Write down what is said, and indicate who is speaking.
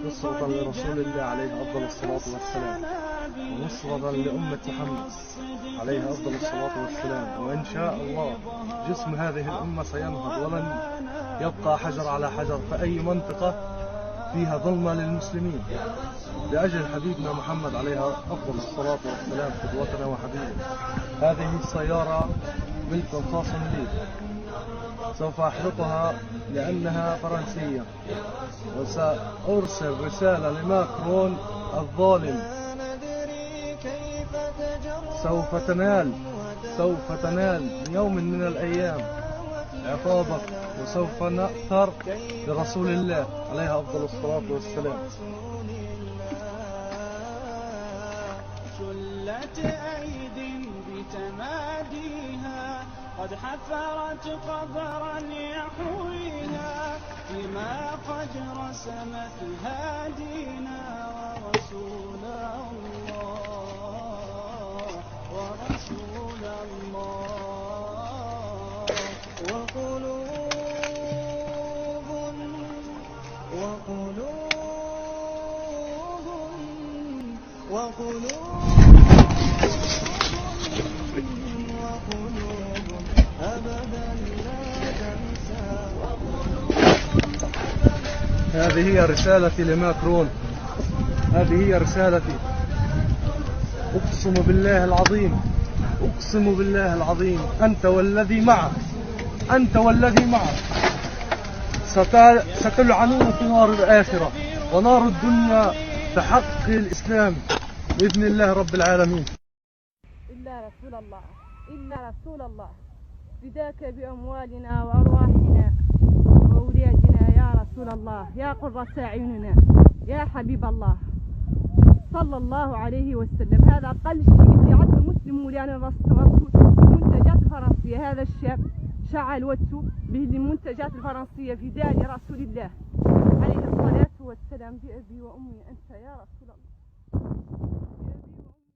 Speaker 1: نصرة لرسول الله عليه أفضل الصلاة والسلام، ونصرة لأمة محمد عليه أفضل الصلاة والسلام. وإن شاء الله جسم هذه الأمة سينهض، ولن يبقى حجر على حجر في أي منطقة فيها ظلمة للمسلمين، لأجل حبيبنا محمد عليه أفضل الصلاة والسلام قدوتنا وحبيبنا. هذه السيارة ملك خاص لي، سوف أحرقها لأنها فرنسية، وسأرسل رسالة لماكرون الظالم. سوف تنال يوم من الأيام عقابك، وسوف نأثر لرسول الله عليه أفضل الصلاة والسلام.
Speaker 2: شلت أيد بتماديها قد حفرت قبرا يحويها، بما قد رسمت هادينا ورسول الله وقلوب أبدا لا تنسى.
Speaker 1: هذه هي رسالتي لماكرون، هذه هي رسالتي. أقسم بالله العظيم، أقسم بالله العظيم، أنت والذي معك ستلعنون في نار الآخرة ونار الدنيا في حق الإسلام بإذن الله رب العالمين.
Speaker 3: إلا رسول الله فداك بأموالنا وأرواحنا وأولادنا يا رسول الله، يا قرة أعيننا، يا حبيب الله صلى الله عليه وسلم. هذا أقل شيء يعد المسلم لأن المنتجات الفرنسية. هذا الشاب شعل وجهه بالمنتجات الفرنسية فداء لرسول الله عليه الصلاة والسلام. بأبي وأمي أنت يا رسول الله.